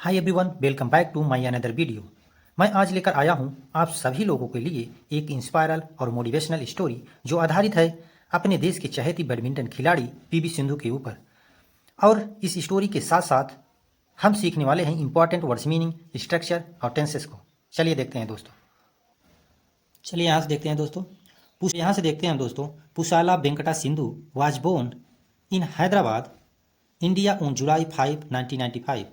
Hi everyone, welcome back to my another video. मैं आज लेकर आया हूं आप सभी लोगों के लिए एक इंस्पायरल और मोटिवेशनल स्टोरी जो आधारित है अपने देश की चहेती बैडमिंटन खिलाड़ी पीवी सिंधु के ऊपर। और इस स्टोरी के साथ साथ हम सीखने वाले हैं इंपॉर्टेंट वर्ड्स मीनिंग, स्ट्रक्चर और टेंसेस को। चलिए देखते हैं दोस्तों। चलिए यहाँ से देखते हैं दोस्तों। यहाँ से देखते हैं दोस्तों। Pusarla Venkata Sindhu was born in Hyderabad, India on July 5, 1995।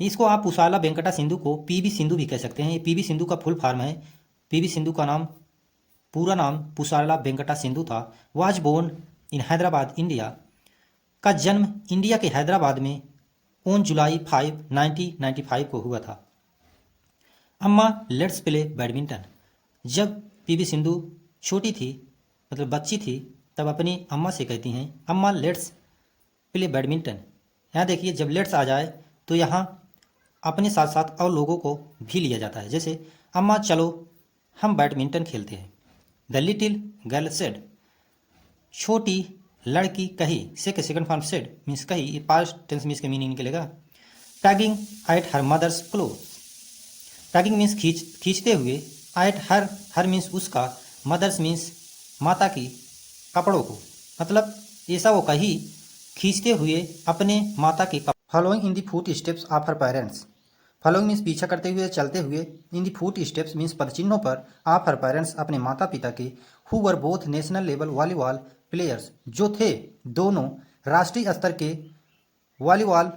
इसको आप पुसाला वेंकटा सिंधु को पीवी सिंधु भी कह सकते हैं। ये पीवी सिंधु का फुल फॉर्म है। पीवी सिंधु का नाम, पूरा नाम पुसाला वेंकटा सिंधु था। Was born in Hyderabad, India. का जन्म इंडिया के हैदराबाद में ऑन जुलाई 5, 1995 को हुआ था। अम्मा लेट्स प्ले बैडमिंटन। जब पीवी सिंधु छोटी थी, मतलब बच्ची थी, तब अपनी अम्मा से कहती हैं अम्मा लेट्स प्ले बैडमिंटन। यहाँ देखिए, जब लेट्स आ जाए तो यहाँ अपने साथ साथ और लोगों को भी लिया जाता है। जैसे अम्मा चलो हम बैडमिंटन खेलते हैं। द लिटिल गर्ल सेड, छोटी लड़की कही। से के सेकंड फॉर्म सेड मीन्स कही, ये पास्ट टेंस में इसके मीनिंग निकलेगा। Tugging at her mother's cloth. Tugging means खींचते हुए। एट हर मीन्स उसका, मदर्स मीन्स माता की कपड़ों को। मतलब ऐसा वो कही खींचते हुए अपने माता के। Following in the footsteps of her parents. Following means पीछा करते हुए, चलते हुए। In the footsteps means पदचिन्हों पर। ऑफ हर पेरेंट्स अपने माता पिता के। Who were both national level volleyball players, जो थे दोनों राष्ट्रीय स्तर के वॉलीबॉल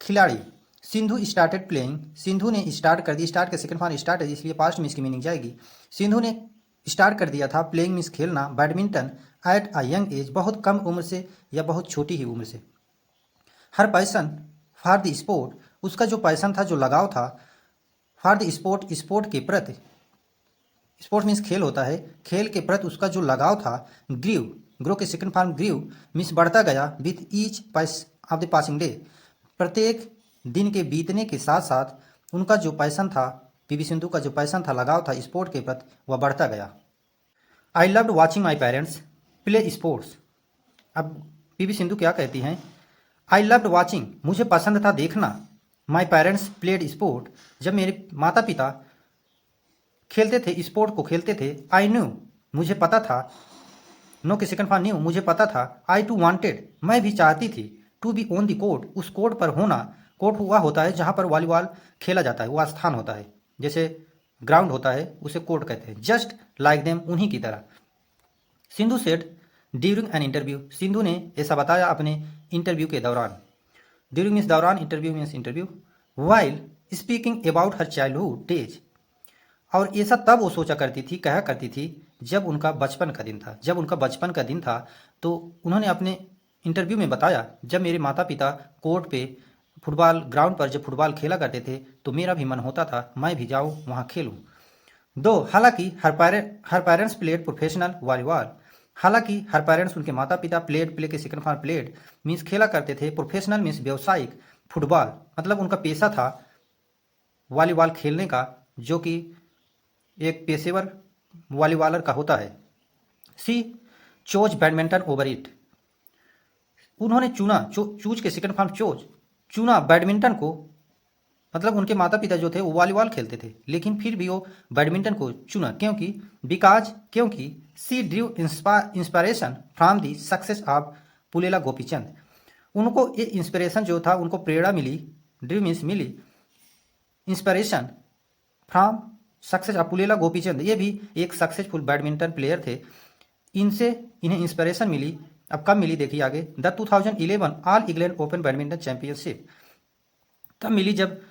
खिलाड़ी। सिंधु स्टार्टेड प्लेइंग, सिंधु ने स्टार्ट कर दी। स्टार्ट के सेकंड फॉर्म स्टार्ट है, इसलिए पास्ट में इसकी मीनिंग जाएगी। सिंधु ने स्टार्ट कर दिया था। प्लेइंग मीन्स खेलना। Badminton at a young age, बहुत कम उम्र से या बहुत छोटी ही उम्र से। हर पैसन फॉर द स्पोर्ट, उसका जो पैसन था, जो लगाव था। फॉर द स्पोर्ट, स्पोर्ट के प्रति। स्पोर्ट मीन्स खेल होता है। खेल के प्रति उसका जो लगाव था। ग्रीव, ग्रो के सेकंड फॉर्म ग्रीव मीन्स बढ़ता गया। विथ ईच पैस ऑफ द पासिंग डे, प्रत्येक दिन के बीतने के साथ साथ उनका जो पैसन था, पीवी सिंधु का जो पैसन था, लगाव था स्पोर्ट के प्रति, वह बढ़ता गया। I loved watching my parents play sports. अब पीवी सिंधु क्या कहती हैं? आई लव्ड वॉचिंग, मुझे पसंद था देखना। माई पेरेंट्स प्लेड स्पोर्ट, जब मेरे माता पिता खेलते थे, स्पोर्ट को खेलते थे। आई न्यू, मुझे पता था। नो के सेकंड फॉर्म न्यू, मुझे पता था। आई टू वांटेड, मैं भी चाहती थी। To be on the court, उस कोर्ट पर होना। कोर्ट हुआ होता है जहाँ पर वॉलीबॉल खेला जाता है, वह स्थान होता है। जैसे ग्राउंड होता है, उसे कोर्ट कहते हैं। जस्ट लाइक देम, उन्हीं की तरह। Sindhu said during an interview, Sindhu ने ऐसा बताया अपने इंटरव्यू के दौरान। ड्यूरिंग मीन्स दौरान, interview means interview. While speaking about her childhood days, और ऐसा तब वो सोचा करती थी, कहा करती थी, जब उनका बचपन का दिन था। जब उनका बचपन का दिन था तो उन्होंने अपने इंटरव्यू में बताया, जब मेरे माता पिता कोर्ट पे फुटबॉल ग्राउंड पर जब फुटबॉल खेला करते थे तो मेरा भी मन होता था मैं भी जाऊँ वहाँ खेलूँ। दो हालांकि हर पेरेंट्स प्लेड प्रोफेशनल वॉलीबॉल, हालांकि हर पेरेंट्स उनके माता पिता प्लेड, प्ले के सेकंड फॉर्म प्लेड मीन्स खेला करते थे। प्रोफेशनल मीन्स व्यावसायिक। फुटबॉल मतलब उनका पेशा था वॉलीबॉल खेलने का, जो कि एक पेशेवर वॉलीबॉलर का होता है। सी चोज बैडमिंटन ओवर इट, उन्होंने चुना। चूज के सेकंड फॉर्म चोज, चुना बैडमिंटन को। मतलब उनके माता पिता जो थे वो वॉलीबॉल खेलते थे, लेकिन फिर भी वो बैडमिंटन को चुना। क्योंकि क्योंकि she drew inspiration from the success of Pullela Gopichand, उनको ये इंस्पिरेशन जो था, उनको प्रेरणा मिली। ड्रू मीन्स मिली, inspiration from success of Pullela Gopichand, ये भी एक सक्सेसफुल बैडमिंटन प्लेयर थे। इनसे इन्हें इंस्पिरेशन मिली। अब कब मिली देखिए आगे। The 2011 all England open badminton championship तब मिली जब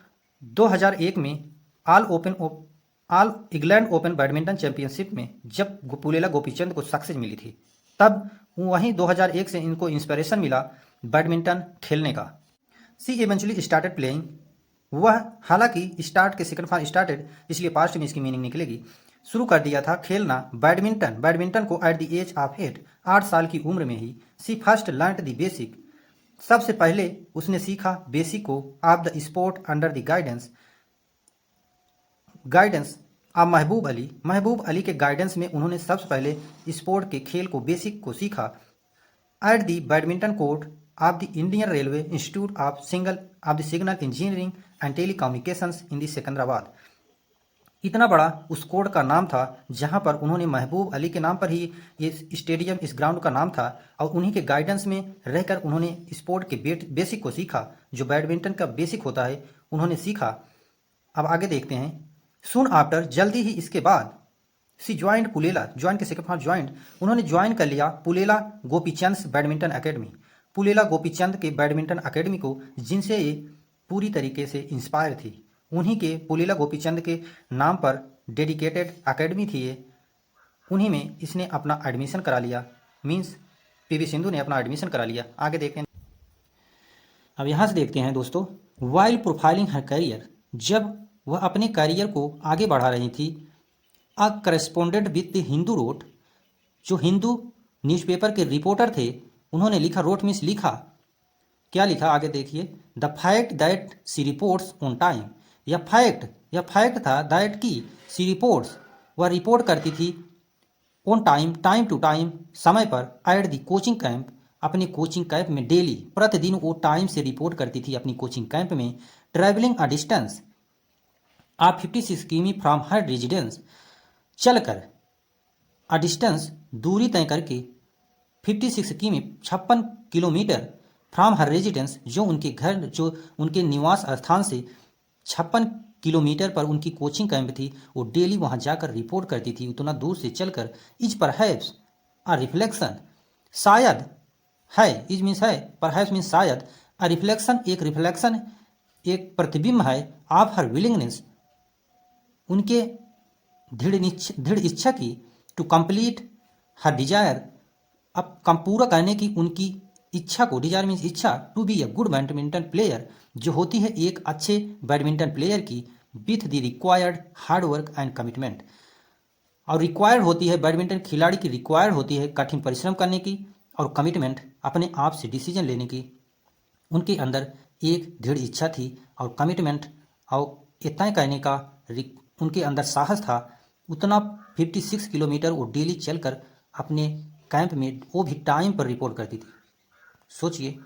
2001 में all England open badminton championship में जब पुलेला गोपीचंद को सक्सेस मिली थी, तब वहीं 2001 से इनको इंस्पिरेशन मिला बैडमिंटन खेलने का। सी इवेंचुअली स्टार्टेड प्लेइंग, वह हालांकि स्टार्ट के सेकंड फॉर्म स्टार्टेड, इसलिए पास्ट में इसकी मीनिंग निकलेगी। शुरू कर दिया था खेलना बैडमिंटन को एट द एज ऑफ 8 साल की उम्र में ही। सी फर्स्ट लर्नड द बेसिक, सबसे पहले उसने सीखा बेसिक को। Of the sport under the guidance of महबूब अली के गाइडेंस में उन्होंने सबसे पहले स्पोर्ट के खेल को, बेसिक को सीखा। At the badminton court, of the Indian railway institute of signal engineering and telecommunications in the Secunderabad. इतना बड़ा उस कोड का नाम था, जहां पर उन्होंने महबूब अली के नाम पर ही ये स्टेडियम, इस ग्राउंड का नाम था, और उन्हीं के गाइडेंस में रहकर उन्होंने स्पोर्ट के बेसिक को सीखा, जो बैडमिंटन का बेसिक होता है उन्होंने सीखा। अब आगे देखते हैं। सून आफ्टर, जल्दी ही इसके बाद, सी ज्वाइंट पुलेला, ज्वाइन के सेकंड फॉर्म ज्वाइंट, उन्होंने ज्वाइन कर लिया पुलेला गोपीचंद बैडमिंटन एकेडमी, पुलेला गोपीचंद के बैडमिंटन एकेडमी को, जिनसे ये पूरी तरीके से इंस्पायर थी। उन्हीं के पुलेला गोपीचंद के नाम पर डेडिकेटेड एकेडमी थी ये, उन्हीं में इसने अपना एडमिशन करा लिया, मीन्स पीवी सिंधु ने अपना एडमिशन करा लिया। आगे देखते हैं। अब यहाँ से देखते हैं दोस्तों, वाइल प्रोफाइलिंग हर करियर, जब वह अपने करियर को आगे बढ़ा रही थी, a correspondent with the Hindu wrote, जो हिंदू न्यूज़पेपर के रिपोर्टर थे, उन्होंने लिखा, रोट मीन्स लिखा, क्या लिखा आगे देखिए, the fact that she reports on time, यह फैक्ट था दैट की सी रिपोर्ट्स, वह रिपोर्ट करती थी, ऑन टाइम टू टाइम, समय पर, एट दी कोचिंग कैंप, अपने कोचिंग कैंप में डेली, प्रतिदिन वो टाइम से रिपोर्ट करती थी अपनी कोचिंग कैंप में, ट्रैवलिंग अ डिस्टेंस ऑफ 56 किमी फ्रॉम हर रेजिडेंस, चलकर, अ डिस्टेंस दूरी तय करके, 56 किमी 56 किलोमीटर, फ्रॉम हर रेजिडेंस जो उनके घर, जो उनके निवास स्थान से 56 किलोमीटर पर उनकी कोचिंग कैंप थी, वो डेली वहाँ जाकर रिपोर्ट करती थी, उतना दूर से चलकर। इज परहैप्स अ रिफ्लेक्शन, शायद है, इज मीन्स है, परहैप्स मीन्स शायद, अ रिफ्लेक्शन एक रिफ्लेक्शन, एक प्रतिबिंब है, ऑफ हर विलिंगनेस, उनके दृढ़ इच्छा की, टू कंप्लीट हर डिजायर, अब कम पूरा करने की उनकी इच्छा को, डिजायर मीन्स इच्छा, to be a good badminton player, जो होती है एक अच्छे बैडमिंटन प्लेयर की, with the required hard work and commitment, और रिक्वायर्ड होती है, बैडमिंटन खिलाड़ी की रिक्वायर्ड होती है कठिन परिश्रम करने की, और कमिटमेंट, अपने आप से डिसीजन लेने की। उनके अंदर एक दृढ़ इच्छा थी और कमिटमेंट, और ये तय करने का उनके अंदर साहस था। उतना 56 किलोमीटर वो डेली चलकर अपने कैंप में, वो भी टाइम पर रिपोर्ट करती थी। सोचिए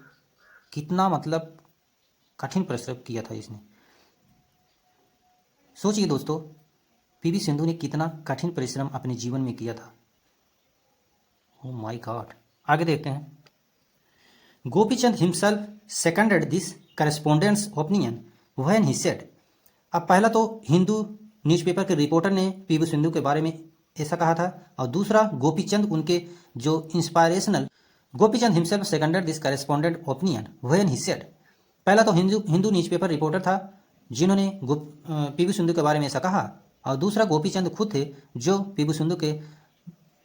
कितना मतलब कठिन परिश्रम किया था इसने। सोचिए दोस्तों, पीवी सिंधु ने कितना कठिन परिश्रम अपने जीवन में किया था। Oh my god. आगे देखते हैं। Gopichand himself seconded this correspondent's opinion when he said, अब पहला तो हिंदू न्यूज़पेपर के रिपोर्टर ने पीवी सिंधु के बारे में ऐसा कहा था, और दूसरा गोपीचंद, उनके जो inspirational, Gopichand himself seconded this correspondent opinion when he said, पहला तो हिंदू न्यूज़पेपर रिपोर्टर था जिन्होंने पीवी सिंधु के बारे में ऐसा कहा, और दूसरा गोपीचंद खुद थे जो पीवी सिंधु के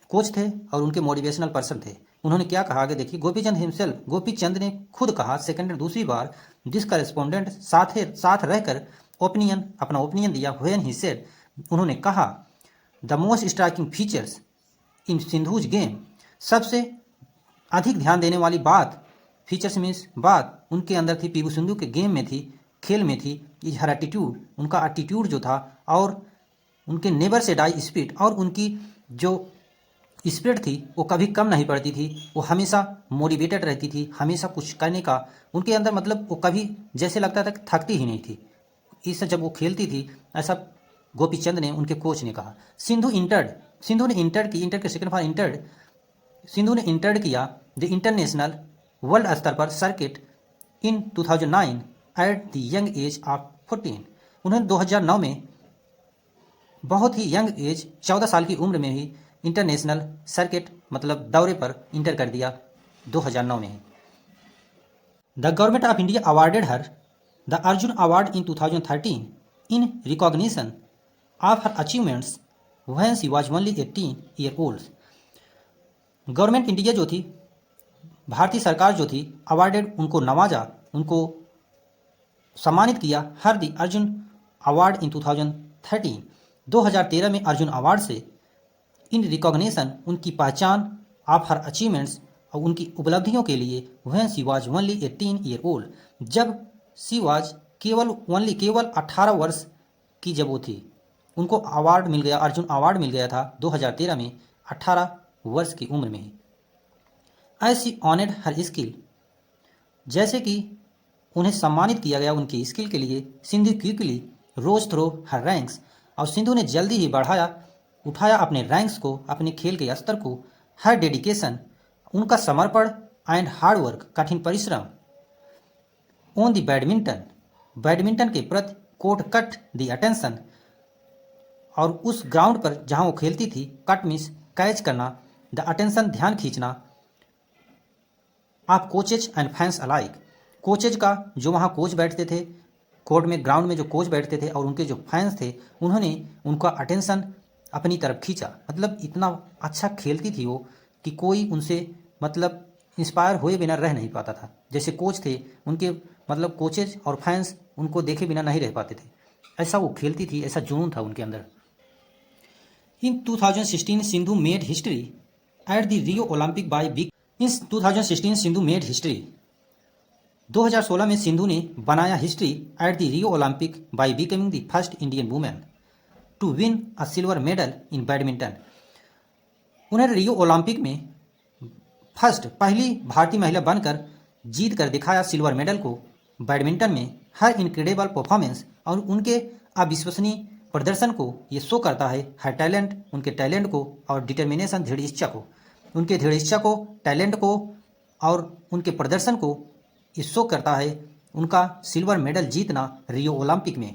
कोच थे और उनके मोटिवेशनल पर्सन थे। उन्होंने क्या कहा आगे देखिए। गोपीचंद हिमसेल्फ, गोपीचंद ने खुद कहा, सेकंड दूसरी बार, दिस करस्पॉन्डेंट, साथ रहकर, ओपिनियन, अपना ओपिनियन दिया, व्हेन ही सेड, उन्होंने कहा, the most striking features in Sindhu's game, सबसे अधिक ध्यान देने वाली बात, फीचर्स मीन्स बात, उनके अंदर थी, पीवी सिंधु के गेम में थी, खेल में थी, इज हर एटीट्यूड, उनका एटीट्यूड जो था, और उनके नेवर से डाई स्पिरिट, और उनकी जो स्पिरिट थी वो कभी कम नहीं पड़ती थी, वो हमेशा मोटिवेटेड रहती थी, हमेशा कुछ करने का उनके अंदर, मतलब वो कभी जैसे लगता था कि थकती ही नहीं थी, इससे जब वो खेलती थी, ऐसा गोपीचंद ने, उनके कोच ने कहा। सिंधु ने इंटर्ड की, इंटर के सेकंड फॉर इंटर्ड, सिंधु ने इंटर्ड किया द इंटरनेशनल, वर्ल्ड स्तर पर circuit in 2009 at the young age of 14, उन्होंने 2009 में बहुत ही यंग एज, 14 साल की उम्र में ही इंटरनेशनल सर्किट, मतलब दौरे पर इंटर कर दिया 2009 में ही। The government of India awarded her the Arjuna award in 2013 in recognition of her achievements when she was only 18 year old. Government India जो थी, भारतीय सरकार जो थी, अवार्डेड, उनको नवाजा, उनको सम्मानित किया, हर दी अर्जुन अवार्ड इन 2013, 2013 में अर्जुन अवार्ड से, इन रिकॉग्निशन, उनकी पहचान, ऑफ हर अचीवमेंट्स, और उनकी उपलब्धियों के लिए, when she was only 18 year old, जब शी वाज केवल 18 वर्ष की जब वो थी, उनको अवार्ड मिल गया, अर्जुन अवार्ड मिल गया था 2013 में, 18 वर्ष की उम्र में ही। As she honoured her skill जैसे कि उन्हें सम्मानित किया गया उनकी स्किल के लिए, सिंधु क्विकली रोज थ्रो हर रैंक्स, और सिंधु ने जल्दी ही उठाया अपने रैंक्स को, अपने खेल के स्तर को। हर डेडिकेशन, उनका समर्पण एंड हार्ड वर्क, कठिन परिश्रम ऑन द बैडमिंटन, बैडमिंटन के प्रति कोर्ट कट द अटेंशन, और उस ग्राउंड पर जहां वो खेलती थी, कट मीन्स कैच करना, द अटेंशन ध्यान खींचना, आप coaches and fans alike, coaches का जो वहाँ कोच बैठते थे, कोर्ट में ग्राउंड में जो कोच बैठते थे, और उनके जो फैंस थे, उन्होंने उनका अटेंशन अपनी तरफ खींचा। मतलब इतना अच्छा खेलती थी वो कि कोई उनसे मतलब इंस्पायर हुए बिना रह नहीं पाता था। जैसे कोच थे उनके, मतलब कोचेज और फैंस उनको देखे बिना नहीं रह पाते थे, ऐसा वो खेलती थी, ऐसा जुनून था उनके अंदर। In 2016 Sindhu made history at the Rio Olympic by big in 2016 Sindhu made history, 2016 में सिंधु ने बनाया history at the Rio Olympic by becoming the first Indian women to win a silver medal in badminton. उन्हें रियो ओलंपिक में पहली भारतीय महिला बनकर जीत कर दिखाया सिल्वर मेडल को बैडमिंटन में। हर इनक्रेडिबल परफॉर्मेंस और उनके अविश्वसनीय प्रदर्शन को ये शो करता है हर टैलेंट, उनके टैलेंट को और डिटर्मिनेशन, दृढ़ इच्छा को, उनके दृढ़ इच्छा को, टैलेंट को और उनके प्रदर्शन को ये शो करता है उनका सिल्वर मेडल जीतना रियो ओलंपिक में।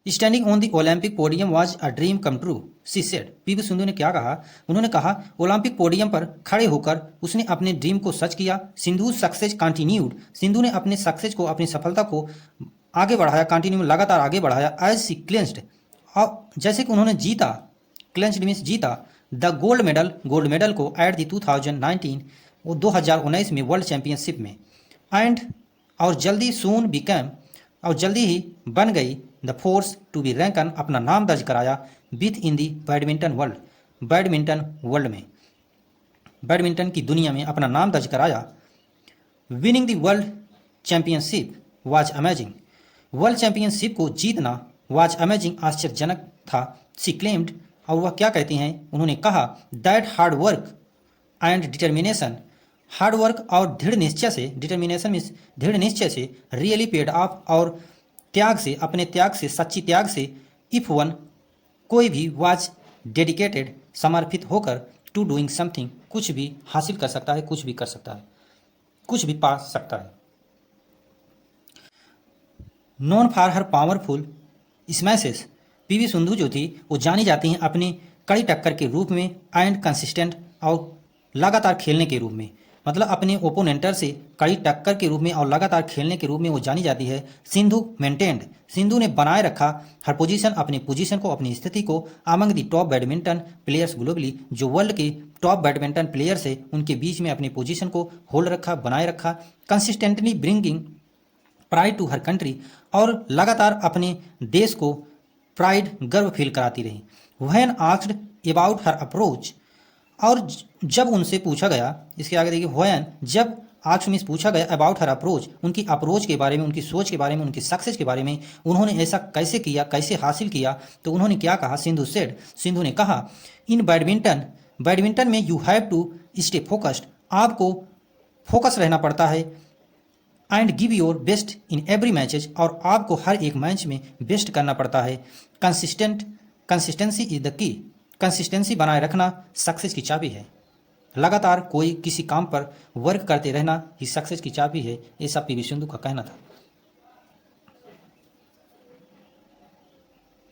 Standing on the Olympic podium was a dream come true, she said. PV Sindhu ने क्या कहा? उन्होंने कहा ओलंपिक पोडियम पर खड़े होकर उसने अपने ड्रीम को सच किया। सिंधु सक्सेस कंटिन्यूड, सिंधु ने अपने सक्सेस को, अपनी सफलता को आगे बढ़ाया, कंटिन्यू लगातार आगे बढ़ाया। एज सी क्लेंस्ड, और जैसे कि उन्होंने जीता, क्लेंस्ड मीन्स जीता, द गोल्ड मेडल को एट द 2019 वो 2019 में वर्ल्ड चैंपियनशिप में, एंड और जल्दी सून बिकम, और जल्दी ही बन गई the force to be reckoned, अपना नाम दर्ज कराया with in the badminton world, badminton world में, बैडमिंटन की दुनिया में अपना नाम दर्ज कराया। Winning the world championship was amazing, world championship को जीतना वाज अमेजिंग, आश्चर्यजनक था। सी क्लेम्ड, और वह क्या कहती हैं? उन्होंने कहा that hard work and determination, hard work और दृढ़ निश्चय से, डिटर्मिनेशन मीन्स दृढ़ निश्चय से, रियली पेड ऑफ, और त्याग से, अपने त्याग से, सच्ची त्याग से, इफ वन, कोई भी, वाज डेडिकेटेड, समर्पित होकर, टू डूइंग समथिंग, कुछ भी हासिल कर सकता है, कुछ भी कर सकता है, कुछ भी पा सकता है। Known for her powerful smashes, PV Sindhu जो थी वो जानी जाती हैं अपनी कड़ी टक्कर के रूप में, एंड कंसिस्टेंट, और लगातार खेलने के रूप में, मतलब अपने ओपोनेंटर से कड़ी टक्कर के रूप में और लगातार खेलने के रूप में वो जानी जाती है। सिंधु मेंटेन्ड, सिंधु ने बनाए रखा हर पोजीशन, अपनी पोजीशन को, अपनी स्थिति को, among the top badminton players globally, जो वर्ल्ड के टॉप बैडमिंटन प्लेयर्स है उनके बीच में अपनी पोजीशन को होल्ड रखा, बनाए रखा। Consistently bringing pride to her country, और लगातार अपने देश को प्राइड, गर्व फील कराती रही। When asked about her approach, और जब उनसे पूछा गया, इसके आगे देखिए व्हेन, जब आस्क्ड मीन्स पूछा गया, अबाउट हर अप्रोच, उनकी अप्रोच के बारे में, उनकी सोच के बारे में, उनकी सक्सेस के बारे में, उन्होंने ऐसा कैसे किया, कैसे हासिल किया, तो उन्होंने क्या कहा? सिंधु सेड, सिंधु ने कहा इन बैडमिंटन, बैडमिंटन में you have to stay focused, आपको फोकस रहना पड़ता है, and give your best in every matches, और आपको हर एक मैच में बेस्ट करना पड़ता है। Consistency is the key, consistency बनाए रखना सक्सेस की चाबी है। लगातार कोई किसी काम पर वर्क करते रहना ही सक्सेस की चाबी है, ऐसा पीवी सिंधु का कहना था।